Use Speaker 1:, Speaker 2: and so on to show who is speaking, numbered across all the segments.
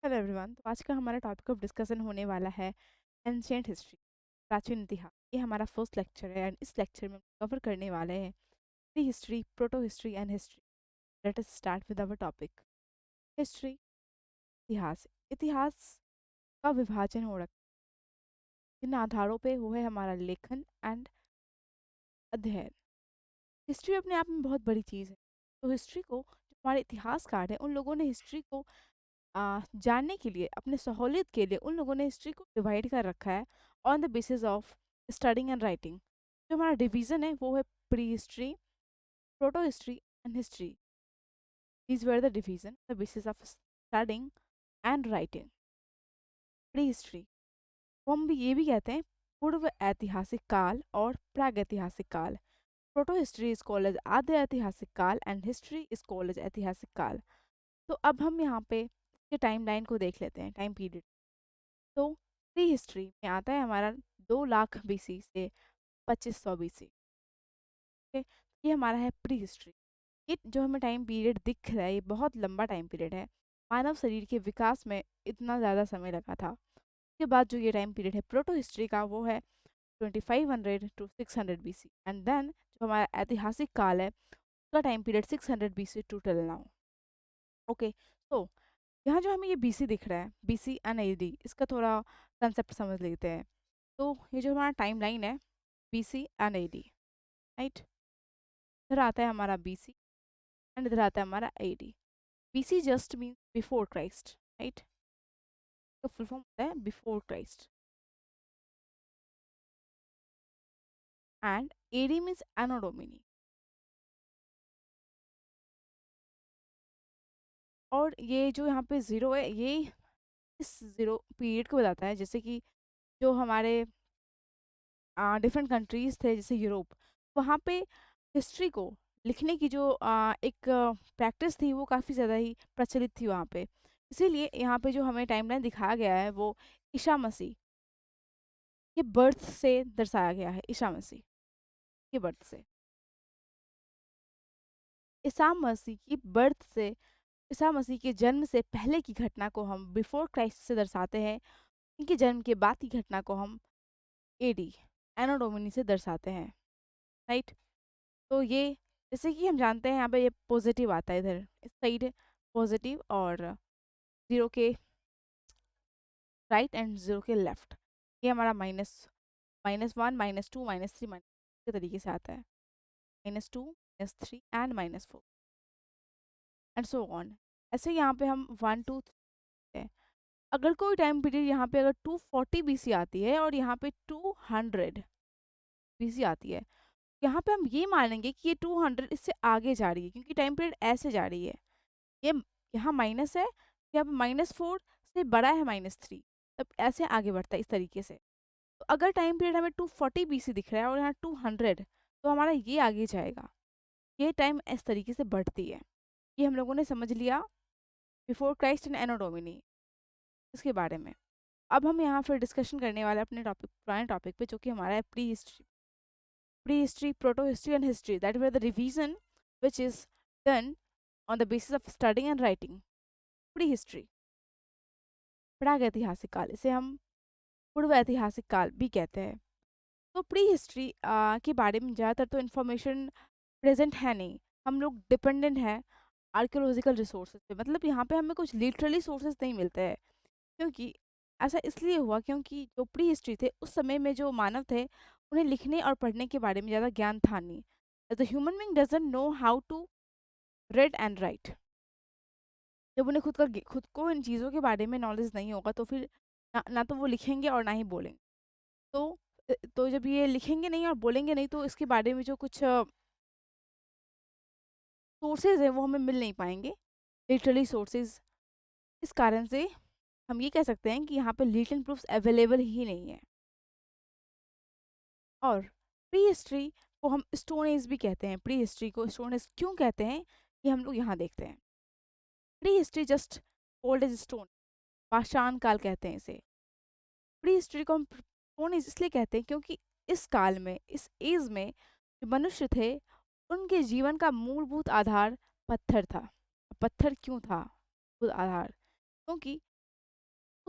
Speaker 1: Hello everyone. तो आज का हमारा टॉपिक ऑफ डिस्कशन होने वाला है एंशियंट हिस्ट्री, प्राचीन इतिहास। ये हमारा फर्स्ट लेक्चर है एंड इस लेक्चर में हम कवर करने वाले हैं pre history, proto history and history. Let us start with our topic. History, इतिहास। इतिहास का विभाजन हो रखा है इन आधारों पे, वो है हमारा लेखन एंड अध्ययन। हिस्ट्री अपने आप में बहुत बड़ी चीज़ है। तो हिस्ट्री को, जो हमारे इतिहासकार हैं, उन लोगों ने हिस्ट्री को जानने के लिए, अपने सहूलियत के लिए, उन लोगों ने हिस्ट्री को डिवाइड कर रखा है on the basis of studying and writing. जो हमारा डिवीजन है वो है pre history, proto history and history. These were the division the basis of studying and writing. Pre history को हम भी ये भी कहते हैं पूर्व ऐतिहासिक काल और प्रागैतिहासिक काल। Proto history is called as आद्य ऐतिहासिक काल and history is called as ऐतिहासिक काल। तो अब हम यहाँ पे टाइम लाइन को देख लेते हैं, टाइम पीरियड। तो प्री हिस्ट्री में आता है हमारा 2 लाख बीसी से 2500 बीसी। ओके, ये हमारा है प्री हिस्ट्री। ये जो हमें टाइम पीरियड दिख रहा है, ये बहुत लंबा टाइम पीरियड है। मानव शरीर के विकास में इतना ज़्यादा समय लगा था। उसके बाद जो ये टाइम पीरियड है प्रोटो हिस्ट्री का, वो है 2500 to 600 BC। एंड देन जो हमारा ऐतिहासिक काल है, उसका time period 600 BC to till now. Okay, तो यहाँ जो हमें ये बीसी दिख रहा है, बीसी एंड एडी, इसका थोड़ा कंसेप्ट समझ लेते हैं। तो ये जो हमारा टाइम लाइन है, बीसी एंड एडी, राइट। इधर आता है हमारा बीसी एंड इधर आता है हमारा AD. BC just means before Christ, right. तो फुल फॉर्म होता है before Christ. And AD means anno domini. और ये जो यहाँ पे ज़ीरो है, ये इस ज़ीरो पीरियड को बताता है। जैसे कि जो हमारे डिफरेंट कंट्रीज़ थे, जैसे यूरोप, वहाँ पे हिस्ट्री को लिखने की जो एक प्रैक्टिस थी, वो काफ़ी ज़्यादा ही प्रचलित थी वहाँ पे। इसीलिए यहाँ पे जो हमें टाइमलाइन दिखाया गया है, वो ईसा मसीह के बर्थ से दर्शाया गया है। ईसा मसीह के बर्थ से, ईसा मसीह की बर्थ से, ईसा मसीह के जन्म से पहले की घटना को हम बिफोर क्राइस्ट से दर्शाते हैं। इनके जन्म के बाद की घटना को हम एडी, एनो डोमिनी से दर्शाते हैं, राइट। तो ये, जैसे कि हम जानते हैं, यहाँ पे ये पॉजिटिव आता है, इधर इस साइड पॉजिटिव, और ज़ीरो के राइट एंड ज़ीरो के लेफ्ट। ये हमारा माइनस, -1, -2, -3, के तरीके से आता है। -2, -3 एंड -4 एंड सो ऑन। ऐसे यहाँ पे हम 1 2 3 है। अगर कोई टाइम पीरियड यहाँ पे अगर 240 बीसी आती है और यहाँ पे 200 बीसी आती है, यहाँ पे हम ये मानेंगे कि ये 200 इससे आगे जा रही है, क्योंकि टाइम पीरियड ऐसे जा रही है। ये यहाँ माइनस है, यहाँ पे -4 से बड़ा है -3, तब ऐसे आगे बढ़ता है इस तरीके से। तो अगर टाइम पीरियड हमें 240 बीसी दिख रहा है और यहाँ 200, तो हमारा ये आगे जाएगा। ये टाइम इस तरीके से बढ़ती है। ये हम लोगों ने समझ लिया before Christ and anno domini, इसके बारे में। अब हम यहाँ फिर डिस्कशन करने वाले हैं अपने टॉपिक, पुराने टॉपिक पे, जो कि हमारा है pre history. Pre history, proto history and history, that were the revision which is done on the basis of studying and writing. Pre history, प्रागैतिहासिक काल, इसे हम पूर्व ऐतिहासिक काल भी कहते हैं। तो प्री हिस्ट्री के बारे में ज़्यादातर तो इन्फॉर्मेशन प्रेजेंट है नहीं। हम लोग डिपेंडेंट हैं आर्कियोलॉजिकल रिसोर्सेज पे। मतलब यहाँ पे हमें कुछ लिटरली सोर्सेज नहीं मिलते हैं, क्योंकि ऐसा इसलिए हुआ क्योंकि जो प्री हिस्ट्री थे, उस समय में जो मानव थे, उन्हें लिखने और पढ़ने के बारे में ज़्यादा ज्ञान था नहीं। The human being doesn't know how to read and write. जब उन्हें खुद को इन चीज़ों के बारे में नॉलेज नहीं होगा, तो फिर ना तो वो लिखेंगे और ना ही बोलेंगे। तो तो जब ये लिखेंगे नहीं और बोलेंगे नहीं, तो इसके बारे में जो कुछ सोर्सेज है, वो हमें मिल नहीं पाएंगे, लिटरली सोर्सेज। इस कारण से हम ये कह सकते हैं कि यहाँ पे लिटल प्रूफ्स अवेलेबल ही नहीं है। और प्री हिस्ट्री को हम स्टोन एज भी कहते हैं। प्री हिस्ट्री को स्टोन एज क्यों कहते हैं, ये हम लोग यहाँ देखते हैं। Pre history just old age stone, पाषाण काल कहते हैं इसे। प्री हिस्ट्री को हम स्टोन एज इसलिए कहते हैं क्योंकि इस काल में, इस एज में, जो मनुष्य थे, उनके जीवन का मूलभूत आधार पत्थर था। पत्थर क्यों था मूलभूत आधार? क्योंकि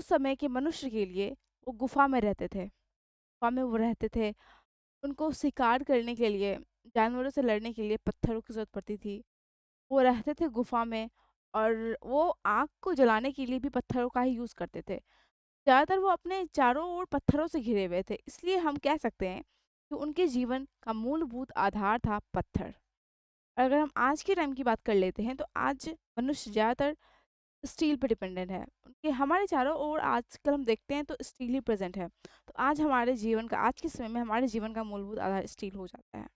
Speaker 1: उस समय के मनुष्य के लिए वो गुफा में रहते थे, गुफा में वो रहते थे। उनको शिकार करने के लिए, जानवरों से लड़ने के लिए पत्थरों की ज़रूरत पड़ती थी। वो रहते थे गुफा में, और वो आग को जलाने के लिए भी पत्थरों का ही यूज़ करते थे। ज़्यादातर वो अपने चारों ओर पत्थरों से घिरे हुए थे, इसलिए हम कह सकते हैं कि उनके जीवन का मूलभूत आधार था पत्थर। अगर हम आज के टाइम की बात कर लेते हैं, तो आज मनुष्य ज़्यादातर स्टील पे डिपेंडेंट है। उनके हमारे चारों ओर आजकल हम देखते हैं तो स्टील ही प्रेजेंट है। तो आज हमारे जीवन का, आज के समय में हमारे जीवन का मूलभूत आधार स्टील हो जाता है।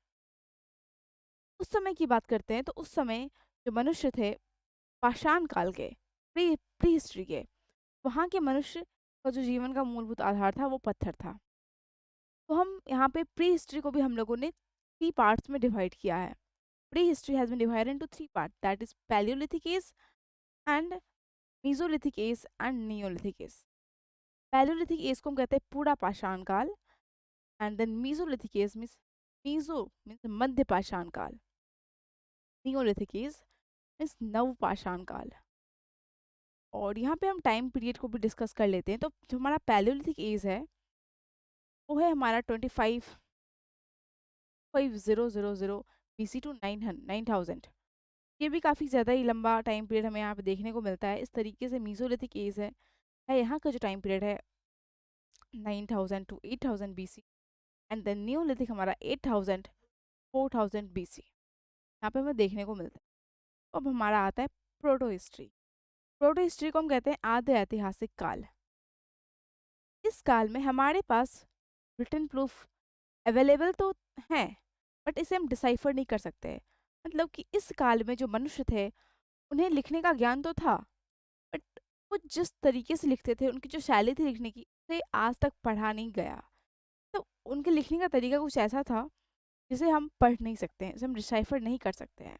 Speaker 1: उस समय की बात करते हैं, तो उस समय जो मनुष्य थे, पाषाण काल के, प्री प्री हिस्ट्री के, वहाँ के मनुष्य का जो जीवन का मूलभूत आधार था वो पत्थर था। तो हम यहाँ पे प्री हिस्ट्री को भी हम लोगों ने 3 पार्ट्स में डिवाइड किया है। Prehistory has been divided into 3 part, that is palaeolithic age and mesolithic age and neolithic age. Palaeolithic age को हम कहते हैं पूरा पाषाण काल, and then mesolithic age means meso means मध्य पाषाण काल, नियोलिथिक एज मीन्स नव पाषाण काल। और यहाँ पे हम टाइम पीरियड को भी डिस्कस कर लेते हैं। तो जो हमारा पैलियोलिथिक एज है वो है हमारा 25,000 BC टू 9,000। ये भी काफ़ी ज़्यादा ही लंबा टाइम पीरियड हमें यहाँ पे देखने को मिलता है। इस तरीके से मीसोलिथिक एज है यहाँ का जो टाइम पीरियड है 9,000 to 8,000 BC, and then neolithic हमारा 8,000 4,000 BC यहाँ पे हमें देखने को मिलता है। अब हमारा आता है प्रोटो हिस्ट्री। प्रोटो हिस्ट्री को हम कहते हैं आद्य ऐतिहासिक काल। इस काल में हमारे पास रिटन प्रूफ अवेलेबल तो हैं, बट इसे हम डिसाइफर नहीं कर सकते। मतलब कि इस काल में जो मनुष्य थे, उन्हें लिखने का ज्ञान तो था, बट वो जिस तरीके से लिखते थे, उनकी जो शैली थी लिखने की, उसे आज तक पढ़ा नहीं गया। तो उनके लिखने का तरीका कुछ ऐसा था जिसे हम पढ़ नहीं सकते हैं, जिसे हम डिसाइफर नहीं कर सकते हैं।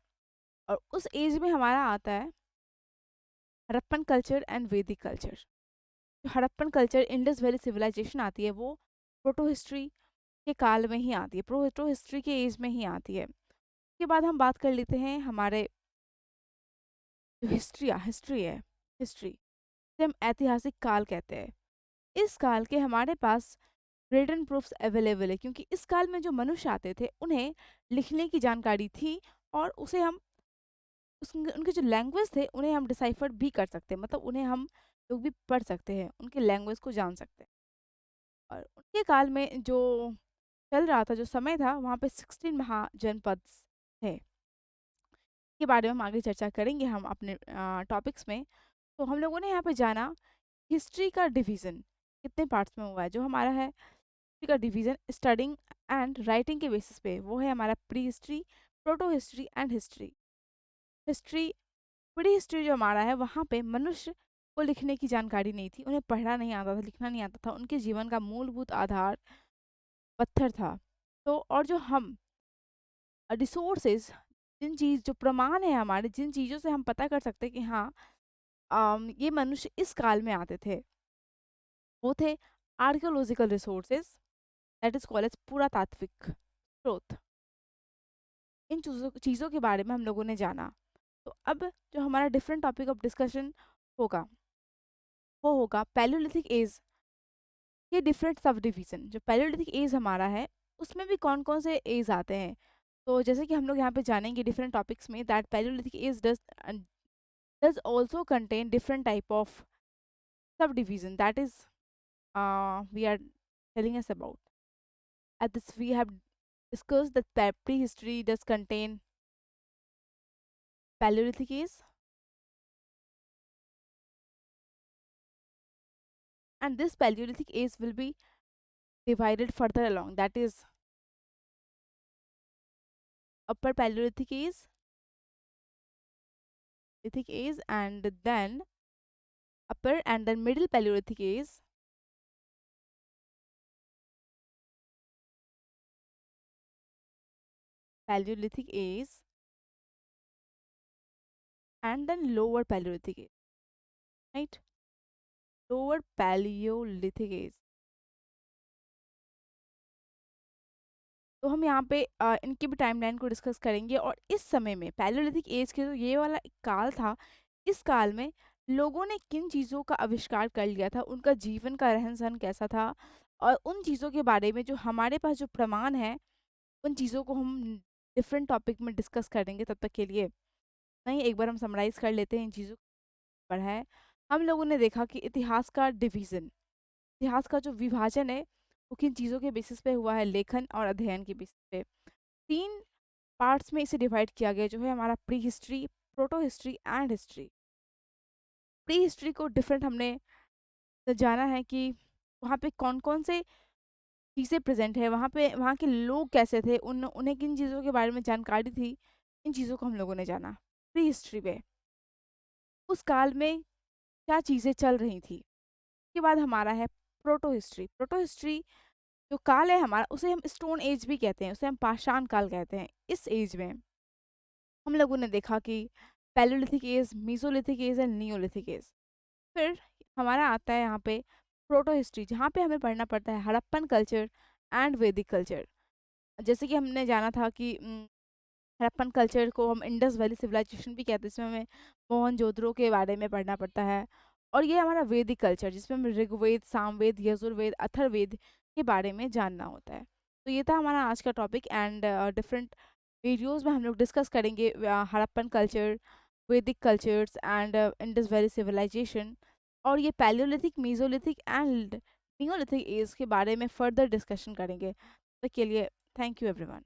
Speaker 1: और उस एज में हमारा आता है Harappan culture and Vedic culture. जो Harappan culture, Indus valley civilization आती है, वो प्रोटो हिस्ट्री के काल में ही आती है, प्रोटो हिस्ट्री के एज में ही आती है। उसके बाद हम बात कर लेते हैं हमारे जो हिस्ट्री है, हिस्ट्री जिसे हम ऐतिहासिक काल कहते हैं। इस काल के हमारे पास रिटन प्रूफ्स अवेलेबल है, क्योंकि इस काल में जो मनुष्य आते थे उन्हें लिखने की जानकारी थी, और उसे हम उनके जो लैंग्वेज थे उन्हें हम डिसाइफर भी कर सकते हैं, मतलब उन्हें हम लोग भी पढ़ सकते हैं, उनके लैंग्वेज को जान सकते हैं। और उनके काल में जो चल रहा था, जो समय था, वहाँ पे 16 महाजनपद थे। के बारे में हम आगे चर्चा करेंगे हम अपने टॉपिक्स में। तो हम लोगों ने यहाँ पे जाना हिस्ट्री का डिवीज़न कितने पार्ट्स में हुआ है। जो हमारा है हिस्ट्री का डिवीज़न स्टडिंग एंड राइटिंग के बेसिस पे, वो है हमारा pre history, proto history and history. History, pre history जो हमारा है, वहाँ पे मनुष्य को लिखने की जानकारी नहीं थी, उन्हें पढ़ना नहीं आता था, लिखना नहीं आता था, उनके जीवन का मूलभूत आधार पत्थर था। तो और जो हम रिसोर्सेज, जिन चीज़ जो प्रमाण है हमारे, जिन चीज़ों से हम पता कर सकते हैं कि हाँ ये मनुष्य इस काल में आते थे, वो थे archaeological resources, that is called as पुरातात्विक स्रोत। इन चीज़ों के बारे में हम लोगों ने जाना। तो अब जो हमारा डिफरेंट टॉपिक ऑफ डिस्कशन होगा, वो होगा पैलियोलिथिक एज के डिफरेंट सब डिवीजन। जो पैलियोलिथिक एज हमारा है, उसमें भी कौन कौन से एज आते हैं। तो जैसे कि हम लोग यहाँ पे जानेंगे डिफरेंट टॉपिक्स में, that palaeolithic age does also contain different type of subdivision, that is we are telling us about. At this we have discussed that prehistory does contain Paleolithic age, and this Paleolithic age will be divided further along, that is upper Paleolithic age, Lithic age, and then upper and then middle Paleolithic age, Paleolithic age, and then lower Paleolithic age, right? Lower Paleolithic age. तो हम यहाँ पे इनकी भी timeline को discuss करेंगे। और इस समय में पैलियोलिथिक एज के जो ये वाला एक काल था, इस काल में लोगों ने किन चीज़ों का आविष्कार कर लिया था, उनका जीवन का रहन-सहन कैसा था और उन चीज़ों के बारे में जो हमारे पास जो प्रमाण है, उन चीज़ों को हम डिफरेंट टॉपिक में डिस्कस करेंगे। तब तक के लिए नहीं, एक बार हम समराइज़ कर लेते हैं इन चीज़ों को पढ़ा है। हम लोगों ने देखा कि इतिहास का डिवीज़न, इतिहास का जो विभाजन है, वो किन चीज़ों के बेसिस पे हुआ है, लेखन और अध्ययन के बेसिस पे। 3 पार्ट्स में इसे डिवाइड किया गया, जो है हमारा pre history, proto history and history. Pre history को डिफरेंट हमने जाना है कि वहाँ पे कौन-कौन से चीज़ें प्रेज़ेंट है, वहाँ पे वहाँ के लोग कैसे थे, उन्हें किन चीज़ों के बारे में जानकारी थी, इन चीज़ों को हम लोगों ने जाना। प्री हिस्ट्री में उस काल में क्या चीज़ें चल रही थी। उसके बाद हमारा है प्रोटो हिस्ट्री। प्रोटो हिस्ट्री जो काल है हमारा, उसे हम स्टोन एज भी कहते हैं, उसे हम पाषाण काल कहते हैं। इस एज में हम लोगों ने देखा कि palaeolithic age, mesolithic age and neolithic age. फिर हमारा आता है यहाँ पे प्रोटो हिस्ट्री, जहाँ पे हमें पढ़ना पड़ता है Harappan culture and Vedic culture. जैसे कि हमने जाना था कि हड़प्पन कल्चर को हम इंडस वैली सिविलाइजेशन भी कहते हैं, इसमें हमें मोहनजोदड़ो के बारे में पढ़ना पड़ता है। और ये हमारा वैदिक कल्चर, जिसमें हमें ऋग्वेद, सामवेद, यजुर्वेद, अथर्ववेद के बारे में जानना होता है। तो ये था हमारा आज का टॉपिक एंड डिफरेंट वीडियोस में हम लोग डिस्कस करेंगे Harappan culture, Vedic cultures and Indus valley civilization, और ये palaeolithic, mesolithic and neolithic age के बारे में फर्दर डिस्कशन करेंगे। तो के लिए थैंक यू एवरीवन।